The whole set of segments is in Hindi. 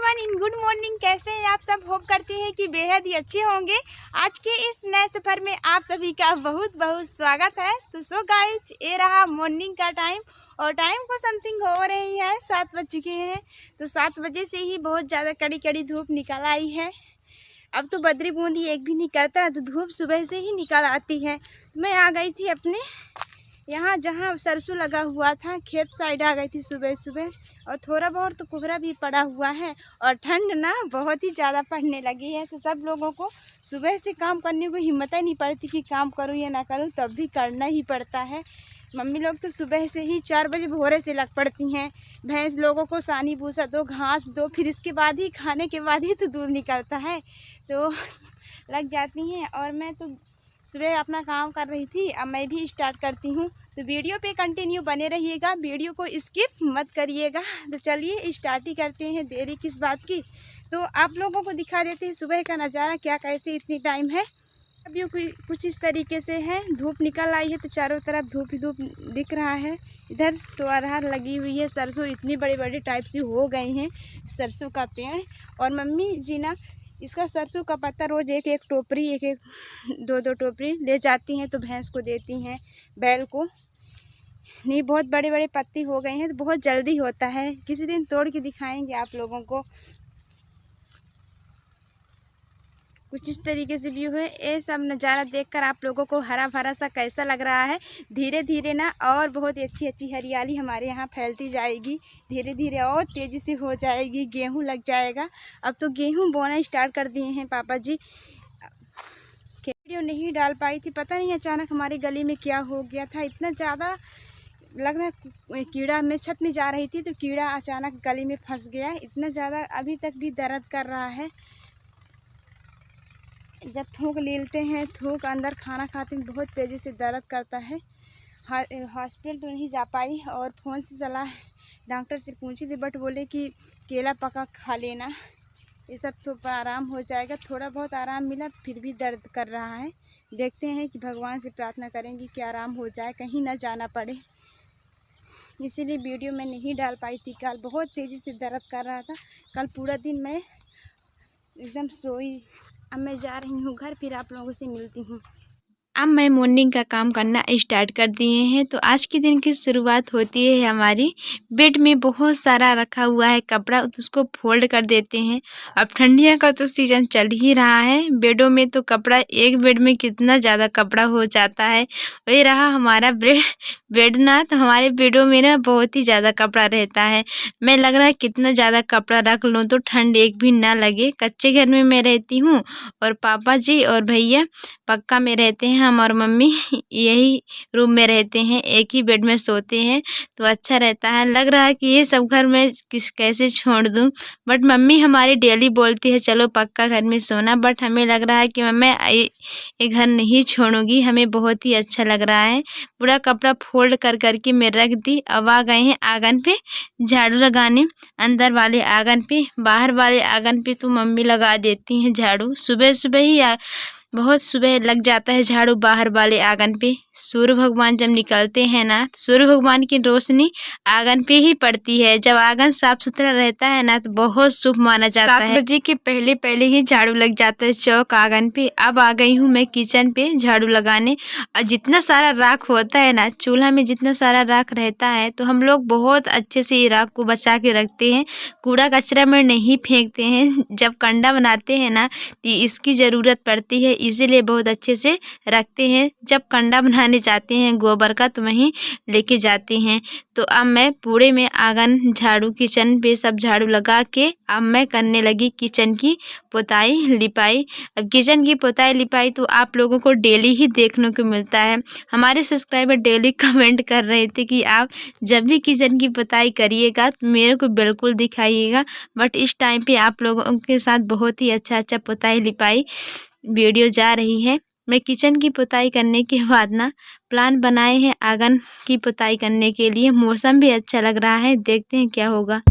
Everyone in good morning. कैसे हैं आप सब? होप करते हैं कि बेहद ही अच्छे होंगे। आज के इस नए सफ़र में आप सभी का बहुत बहुत स्वागत है। तो सो गाइज, ये रहा मॉर्निंग का टाइम और टाइम को समथिंग हो रही है 7 बज चुके हैं। तो 7 बजे से ही बहुत ज़्यादा कड़ी कड़ी धूप निकल आई है। अब तो बदरी बूंदी एक भी नहीं करता है, तो धूप सुबह से ही निकल आती है। तो मैं आ गई थी अपने यहाँ जहाँ सरसों लगा हुआ था, खेत साइड आ गई थी सुबह सुबह। और थोड़ा बहुत तो कोहरा भी पड़ा हुआ है और ठंड ना बहुत ही ज़्यादा पड़ने लगी है। तो सब लोगों को सुबह से काम करने को हिम्मत ही नहीं पड़ती कि काम करूँ या ना करूँ, तब भी करना ही पड़ता है। मम्मी लोग तो सुबह से ही 4 बजे भोरे से लग पड़ती हैं। भैंस लोगों को सानी भूसा दो, घास दो, फिर इसके बाद ही खाने के बाद ही तो दूध निकलता है, तो लग जाती हैं। और मैं तो सुबह अपना काम कर रही थी, अब मैं भी स्टार्ट करती हूँ। तो वीडियो पे कंटिन्यू बने रहिएगा, वीडियो को स्किप मत करिएगा। तो चलिए स्टार्ट ही करते हैं, देरी किस बात की। तो आप लोगों को दिखा देते हैं सुबह का नज़ारा, क्या कैसे इतनी टाइम है। अभी कुछ इस तरीके से है, धूप निकल आई है तो चारों तरफ धूप ही धूप दिख रहा है। इधर तो अरहर लगी हुई है, सरसों इतनी बड़ी बड़ी टाइप से हो गई हैं सरसों का पेड़। और मम्मी जी ना इसका सरसों का पत्ता रोज़ एक एक टोपरी, एक एक दो टोपरी ले जाती हैं, तो भैंस को देती हैं, बैल को। नहीं, बहुत बड़े बड़े पत्ती हो गए हैं, तो बहुत जल्दी होता है। किसी दिन तोड़ के दिखाएंगे आप लोगों को। कुछ इस तरीके से व्यू है। ये सब नज़ारा देखकर आप लोगों को हरा भरा सा कैसा लग रहा है? धीरे धीरे ना और बहुत अच्छी अच्छी हरियाली हमारे यहाँ फैलती जाएगी, धीरे धीरे और तेज़ी से हो जाएगी। गेहूँ लग जाएगा। अब तो गेहूँ बोना स्टार्ट कर दिए हैं पापा जी। वीडियो नहीं डाल पाई थी, पता नहीं अचानक हमारे गली में क्या हो गया था। इतना ज़्यादा लग रहा कीड़ा, मैं छत में जा रही थी तो कीड़ा अचानक गली में फंस गया। इतना ज़्यादा अभी तक भी दर्द कर रहा है। जब थूक लेते हैं, थूक अंदर खाना खाते हैं, बहुत तेज़ी से दर्द करता है। हॉस्पिटल तो नहीं जा पाई और फ़ोन से सलाह डॉक्टर से पूछी थी, बट बोले कि केला पका खा लेना, ये सब तो आराम हो जाएगा। थोड़ा बहुत आराम मिला, फिर भी दर्द कर रहा है। देखते हैं कि भगवान से प्रार्थना करेंगे कि आराम हो जाए, कहीं ना जाना पड़े। इसीलिए वीडियो मैं नहीं डाल पाई थी। कल बहुत तेज़ी से दर्द कर रहा था, कल पूरा दिन मैं एकदम सोई। अब मैं जा रही हूँ घर, फिर आप लोगों से मिलती हूँ। अब मैं मॉर्निंग का काम करना स्टार्ट कर दिए हैं। तो आज के दिन की शुरुआत होती है हमारी बेड में बहुत सारा रखा हुआ है कपड़ा, तो उसको फोल्ड कर देते हैं। अब ठंडियों का तो सीज़न चल ही रहा है, बेडों में तो कपड़ा, एक बेड में कितना ज़्यादा कपड़ा हो जाता है। वही रहा हमारा बेड ना, तो हमारे बेडों में ना बहुत ही ज़्यादा कपड़ा रहता है। मैं लग रहा है कितना ज़्यादा कपड़ा रख लूँ तो ठंड एक भी ना लगे। कच्चे घर में मैं रहती हूँ और पापा जी और भैया पक्का में रहते हैं। हम और मम्मी यही रूम में रहते हैं, एक ही बेड में सोते हैं, तो अच्छा रहता है। लग रहा है कि ये सब घर मैं कैसे छोड़ दूं, बट मम्मी हमारी डेली बोलती है चलो पक्का घर में सोना। बट हमें लग रहा है कि मैं ये घर नहीं छोड़ूंगी, हमें बहुत ही अच्छा लग रहा है। पूरा कपड़ा फोल्ड कर करके मैं रख दी। अब आ गए हैं आंगन पे झाड़ू लगाने। अंदर वाले आंगन पे, बाहर वाले आंगन पे तो मम्मी लगा देती हैं झाड़ू। सुबह सुबह ही बहुत सुबह लग जाता है झाड़ू बाहर वाले आंगन पे। सूर्य भगवान जब निकलते हैं ना, सूर्य भगवान की रोशनी आंगन पे ही पड़ती है। जब आंगन साफ सुथरा रहता है ना, तो बहुत शुभ माना जाता है। 7 बजे के पहले पहले ही झाड़ू लग जाता है चौक आंगन पे। अब आ गई हूँ मैं किचन पे झाड़ू लगाने। और जितना सारा राख होता है ना, चूल्हा में जितना सारा राख रहता है, तो हम लोग बहुत अच्छे से ये राख को बचा के रखते हैं। कूड़ा कचरा में नहीं फेंकते हैं। जब कंडा बनाते हैं ना, तो इसकी ज़रूरत पड़ती है, इसीलिए बहुत अच्छे से रखते हैं। जब कंडा बनाने जाते हैं गोबर का, तो वहीं लेके जाते हैं। तो अब मैं पूरे में आंगन झाड़ू, किचन पे सब झाड़ू लगा के अब मैं करने लगी किचन की पुताई लिपाई। अब किचन की पुताई लिपाई तो आप लोगों को डेली ही देखने को मिलता है। हमारे सब्सक्राइबर डेली कमेंट कर रहे थे कि आप जब भी किचन की पुताई करिएगा तो मेरे को बिल्कुल दिखाइएगा। बट इस टाइम पे आप लोगों के साथ बहुत ही अच्छा पुताई लिपाई वीडियो जा रही है। मैं किचन की पुताई करने के बाद ना प्लान बनाए हैं आंगन की पुताई करने के लिए। मौसम भी अच्छा लग रहा है, देखते हैं क्या होगा।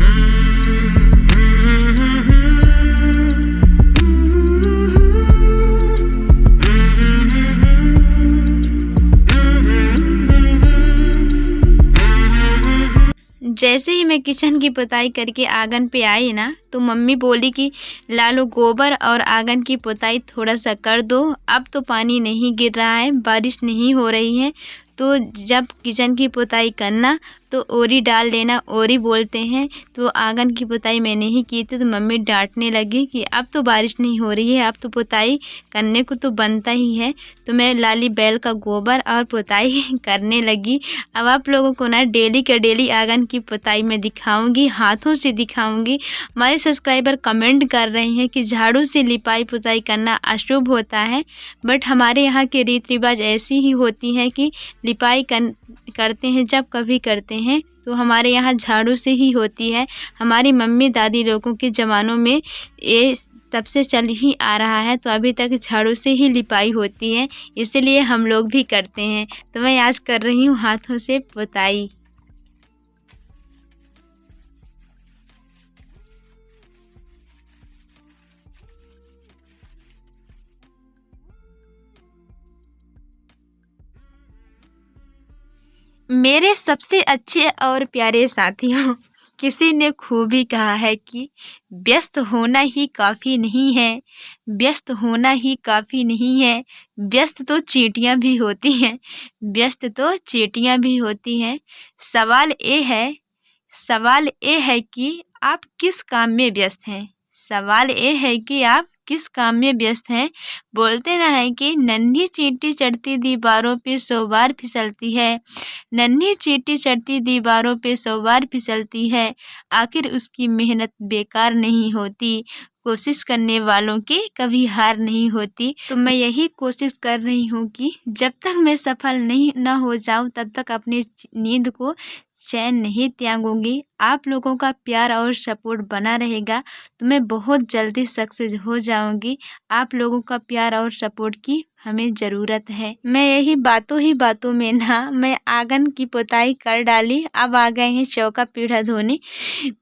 जैसे ही मैं मैं किचन की पुताई करके आंगन पे आई ना, तो मम्मी बोली कि लालो गोबर और आंगन की पुताई थोड़ा सा कर दो। अब तो पानी नहीं गिर रहा है, बारिश नहीं हो रही है, तो जब किचन की पुताई करना तो ओरी डाल लेना, ओरी बोलते हैं। तो आंगन की पुताई मैंने ही की थी, तो मम्मी डांटने लगी कि अब तो बारिश नहीं हो रही है, अब तो पुताई करने को तो बनता ही है। तो मैं लाली बैल का गोबर और पुताई करने लगी। अब आप लोगों को ना डेली का डेली आंगन की पुताई मैं दिखाऊंगी, हाथों से दिखाऊंगी। हमारे सब्सक्राइबर कमेंट कर रहे हैं कि झाड़ू से लिपाई पुताई करना अशुभ होता है, बट हमारे यहाँ के रीति रिवाज ऐसी ही होती है कि लिपाई करते हैं, जब कभी करते हैं तो हमारे यहाँ झाड़ू से ही होती है। हमारी मम्मी दादी लोगों के ज़मानों में ये तब से चल ही आ रहा है, तो अभी तक झाड़ू से ही लिपाई होती है, इसलिए हम लोग भी करते हैं। तो मैं आज कर रही हूँ हाथों से पुताई। मेरे सबसे अच्छे और प्यारे साथियों, किसी ने खूब ही कहा है कि व्यस्त होना ही काफ़ी नहीं है, व्यस्त होना ही काफ़ी नहीं है, व्यस्त तो चींटियां भी होती हैं, व्यस्त तो चींटियां भी होती हैं। सवाल ये है कि आप किस काम में व्यस्त हैं, सवाल ये है कि आप किस काम में व्यस्त हैं। बोलते ना है कि नन्ही चींटी चढ़ती दीवारों पे 100 बार फिसलती है, नन्ही चींटी चढ़ती दीवारों पे 100 बार फिसलती है, आखिर उसकी मेहनत बेकार नहीं होती, कोशिश करने वालों की कभी हार नहीं होती। तो मैं यही कोशिश कर रही हूँ कि जब तक मैं सफल नहीं ना हो जाऊँ, तब तक अपनी नींद को चैन नहीं त्यागूंगी। आप लोगों का प्यार और सपोर्ट बना रहेगा तो मैं बहुत जल्दी सक्सेस हो जाऊंगी। आप लोगों का प्यार और सपोर्ट की हमें ज़रूरत है। मैं यही बातों ही बातों में ना मैं आंगन की पुताई कर डाली। अब आ गए हैं चौका पीढ़ा धोने।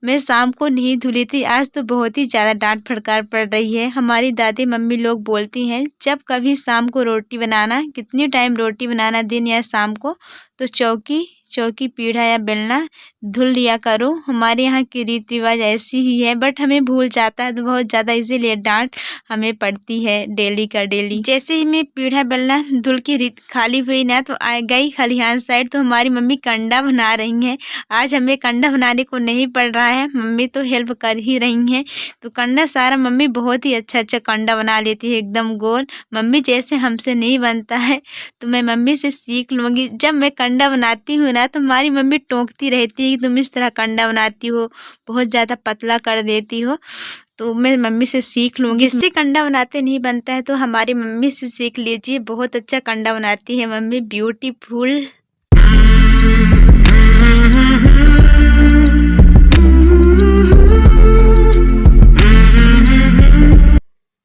मैं शाम को नहीं धुली थी, आज तो बहुत ही ज़्यादा डांट फटकार पड़ रही है। हमारी दादी मम्मी लोग बोलती हैं जब कभी शाम को रोटी बनाना, कितनी टाइम रोटी बनाना दिन या शाम को, तो चौकी पीढ़ा या बेलना धुल लिया करो। हमारे यहाँ की रीति रिवाज ऐसी ही है, बट हमें भूल जाता है तो बहुत ज़्यादा इसीलिए डांट हमें पड़ती है डेली का डेली। जैसे ही मैं पीढ़ा बेलना धुल की रीत खाली हुई ना, तो आ गई खलिहान साइड, तो हमारी मम्मी कंडा बना रही हैं। आज हमें कंडा बनाने को नहीं पड़ रहा है, मम्मी तो हेल्प कर ही रही हैं। तो कंडा सारा मम्मी बहुत ही अच्छा कंडा बना लेती है, एकदम गोल। मम्मी जैसे हमसे नहीं बनता है, तो मैं मम्मी से सीख लूँगी। जब मैं कंडा बनाती हूँ ना, तो हमारी मम्मी टोकती रहती है कि तुम इस तरह कंडा बनाती हो, बहुत ज़्यादा पतला कर देती हो। तो मैं मम्मी से सीख लूँगी। जिससे कंडा बनाते नहीं बनता है तो हमारी मम्मी से सीख लीजिए, बहुत अच्छा कंडा बनाती है मम्मी, ब्यूटीफुल।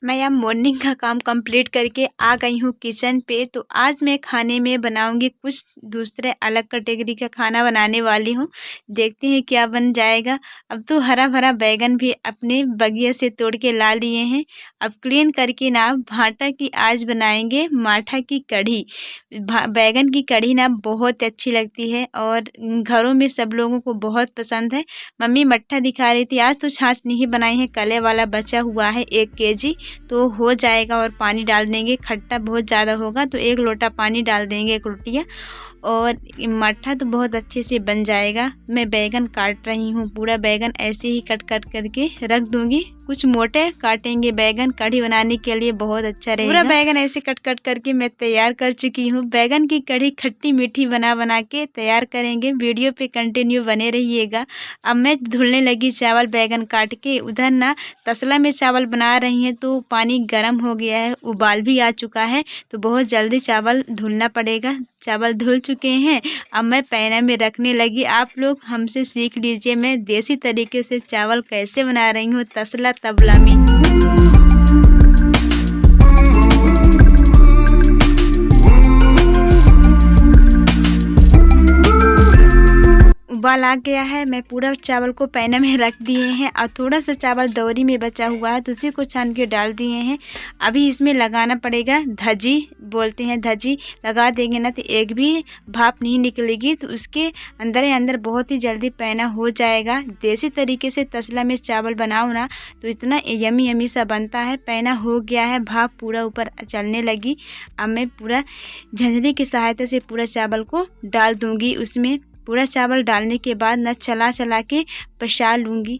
मैं अब मॉर्निंग का काम कंप्लीट करके आ गई हूँ किचन पे। तो आज मैं खाने में बनाऊंगी कुछ दूसरे अलग कैटेगरी का खाना बनाने वाली हूँ, देखते हैं क्या बन जाएगा। अब तो हरा भरा बैगन भी अपने बगिया से तोड़ के ला लिए हैं। अब क्लीन करके ना भाटा की आज बनाएंगे माठा की कढ़ी। बैगन की कढ़ी ना बहुत अच्छी लगती है और घरों में सब लोगों को बहुत पसंद है। मम्मी मट्ठा दिखा रही थी, आज तो छाछ नहीं बनाई है, कले वाला बचा हुआ है 1 kg, तो हो जाएगा। और पानी डाल देंगे, खट्टा बहुत ज़्यादा होगा तो 1 लोटा पानी डाल देंगे, 1 लोटिया, और मट्ठा तो बहुत अच्छे से बन जाएगा। मैं बैगन काट रही हूँ, पूरा बैगन ऐसे ही कट करके रख दूँगी। कुछ मोटे काटेंगे बैगन, कढ़ी बनाने के लिए बहुत अच्छा रहेगा। पूरा बैगन ऐसे कट करके मैं तैयार कर चुकी हूँ। बैगन की कढ़ी खट्टी मीठी बना के तैयार करेंगे। वीडियो पे कंटिन्यू बने रहिएगा। अब मैं धुलने लगी चावल बैगन काट के। उधर ना तसला में चावल बना रही हैं तो पानी गर्म हो गया है, उबाल भी आ चुका है, तो बहुत जल्दी चावल धुलना पड़ेगा। चावल धुल चुके हैं, अब मैं पैना में रखने लगी। आप लोग हमसे सीख लीजिए, मैं देसी तरीके से चावल कैसे बना रही हूँ तसला तबला में। उबाल आ गया है। मैं पूरा चावल को पैन में रख दिए हैं और थोड़ा सा चावल दौरी में बचा हुआ है तो उसी को छान के डाल दिए हैं। अभी इसमें लगाना पड़ेगा धजी, बोलते हैं धजी। लगा देंगे ना तो एक भी भाप नहीं निकलेगी, तो उसके अंदर ही अंदर बहुत ही जल्दी पैना हो जाएगा। देसी तरीके से तसला में चावल बनाओ ना तो इतना यमी यमी सा बनता है। पैना हो गया है, भाप पूरा ऊपर चलने लगी। अब मैं पूरा झंझनी की सहायता से पूरा चावल को डाल दूंगी उसमें। पूरा चावल डालने के बाद ना चला चला के पछाड़ लूँगी।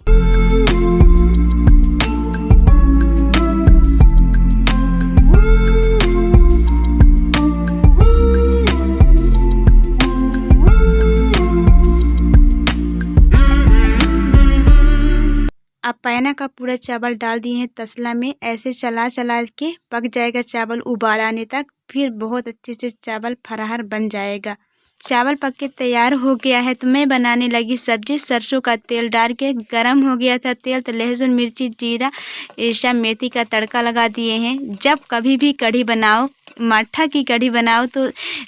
अब पैना का पूरा चावल डाल दिए हैं तसला में। ऐसे चला चला के पक जाएगा चावल उबाल आने तक, फिर बहुत अच्छे से चावल फराहर बन जाएगा। चावल पक के तैयार हो गया है तो मैं बनाने लगी सब्जी। सरसों का तेल डाल के गरम हो गया था तेल, तो लहसुन मिर्ची जीरा ऐसा मेथी का तड़का लगा दिए हैं। जब कभी भी कढ़ी बनाओ, माठा की कढ़ी बनाओ तो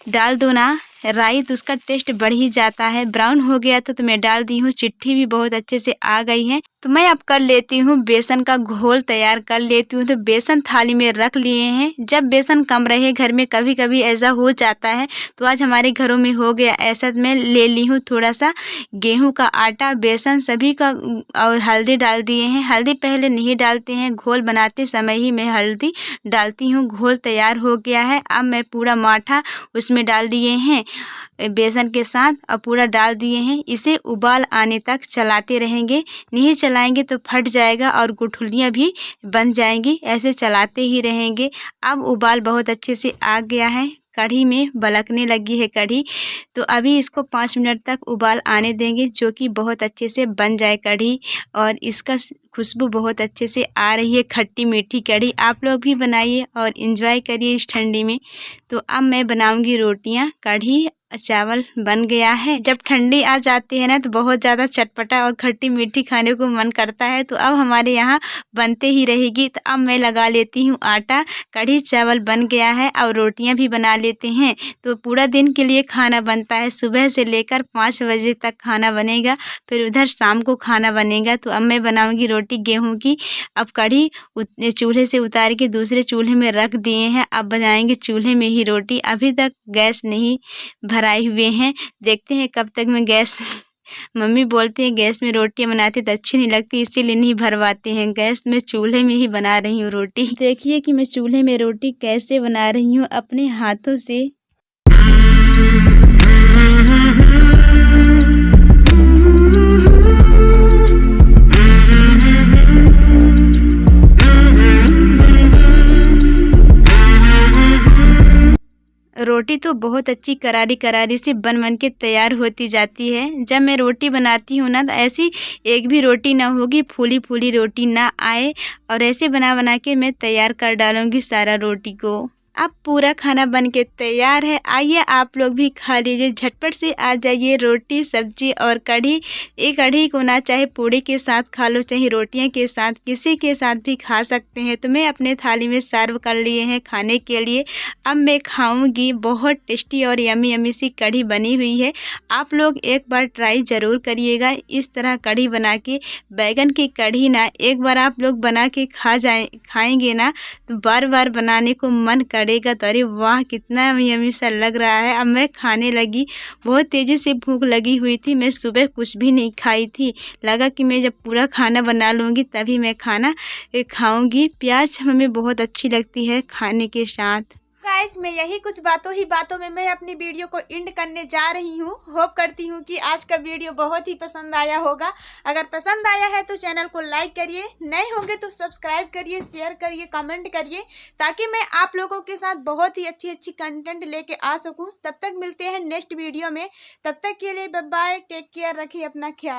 डाल दो ना राई, तो उसका टेस्ट बढ़ ही जाता है। ब्राउन हो गया तो मैं डाल दी हूँ। चिट्ठी भी बहुत अच्छे से आ गई है। तो मैं अब कर लेती हूँ बेसन का घोल तैयार कर लेती हूँ। तो बेसन थाली में रख लिए हैं। जब बेसन कम रहे घर में, कभी कभी ऐसा हो जाता है, तो आज हमारे घरों में हो गया ऐसा। मैं ले ली हूँ थोड़ा सा गेहूं का आटा, बेसन सभी का, और हल्दी डाल दिए हैं। हल्दी पहले नहीं डालते हैं, घोल बनाते समय ही मैं हल्दी डालती हूँ। घोल तैयार हो गया है। अब मैं पूरा माठा उसमें डाल दिए हैं बेसन के साथ, और पूरा डाल दिए हैं। इसे उबाल आने तक चलाते रहेंगे, नहीं चलाएंगे तो फट जाएगा और गुठलियाँ भी बन जाएंगी। ऐसे चलाते ही रहेंगे। अब उबाल बहुत अच्छे से आ गया है, कढ़ी में बलकने लगी है कढ़ी। तो अभी इसको 5 मिनट तक उबाल आने देंगे, जो कि बहुत अच्छे से बन जाए कढ़ी। और इसका खुशबू बहुत अच्छे से आ रही है, खट्टी मीठी कढ़ी। आप लोग भी बनाइए और एंजॉय करिए इस ठंडी में। तो अब मैं बनाऊंगी रोटियां। कढ़ी चावल बन गया है। जब ठंडी आ जाती है ना तो बहुत ज़्यादा चटपटा और खट्टी मीठी खाने को मन करता है। तो अब हमारे यहाँ बनते ही रहेगी। तो अब मैं लगा लेती हूँ आटा। कढ़ी चावल बन गया है और रोटियां भी बना लेते हैं। तो पूरा दिन के लिए खाना बनता है, सुबह से लेकर 5 बजे तक खाना बनेगा, फिर उधर शाम को खाना बनेगा। तो अब मैं बनाऊँगी रोटी गेहूँ की। अब कढ़ी चूल्हे से उतार के दूसरे चूल्हे में रख दिए हैं। अब बनाएंगे चूल्हे में ही रोटी। अभी तक गैस नहीं भराए हुए हैं, देखते हैं कब तक मैं गैस मम्मी बोलते हैं गैस में रोटियां बनाते तो अच्छी नहीं लगती, इसीलिए नहीं भरवाते हैं गैस में। चूल्हे में ही बना रही हूँ रोटी। देखिए कि मैं चूल्हे में रोटी कैसे बना रही हूँ अपने हाथों से। रोटी तो बहुत अच्छी करारी करारी से बन के तैयार होती जाती है। जब मैं रोटी बनाती हूँ ना तो ऐसी एक भी रोटी ना होगी फूली फूली रोटी ना आए, और ऐसे बना बना के मैं तैयार कर डालूँगी सारा रोटी को। अब पूरा खाना बन के तैयार है, आइए आप लोग भी खा लीजिए। झटपट से आ जाइए। रोटी सब्जी और कढ़ी। ये कढ़ी को ना चाहे पूड़ी के साथ खा लो, चाहे रोटियां के साथ, किसी के साथ भी खा सकते हैं। तो मैं अपने थाली में सर्व कर लिए हैं खाने के लिए। अब मैं खाऊंगी। बहुत टेस्टी और यमी यमी सी कढ़ी बनी हुई है। आप लोग एक बार ट्राई ज़रूर करिएगा इस तरह कढ़ी बना के। बैगन की कढ़ी ना एक बार आप लोग बना के खाएंगे ना तो बार बार बनाने को मन करेगा। तो अरे वाह कितना यम्मी सा लग रहा है। अब मैं खाने लगी। बहुत तेज़ी से भूख लगी हुई थी, मैं सुबह कुछ भी नहीं खाई थी। लगा कि मैं जब पूरा खाना बना लूँगी तभी मैं खाना खाऊंगी। प्याज हमें बहुत अच्छी लगती है खाने के साथ। गाइस मैं यही कुछ बातों में मैं अपनी वीडियो को एंड करने जा रही हूँ। होप करती हूँ कि आज का वीडियो बहुत ही पसंद आया होगा। अगर पसंद आया है तो चैनल को लाइक करिए, नए होंगे तो सब्सक्राइब करिए, शेयर करिए, कमेंट करिए, ताकि मैं आप लोगों के साथ बहुत ही अच्छी कंटेंट लेके आ सकूँ। तब तक मिलते हैं नेक्स्ट वीडियो में। तब तक के लिए बाय बाय, टेक केयर, रखिए अपना ख्याल।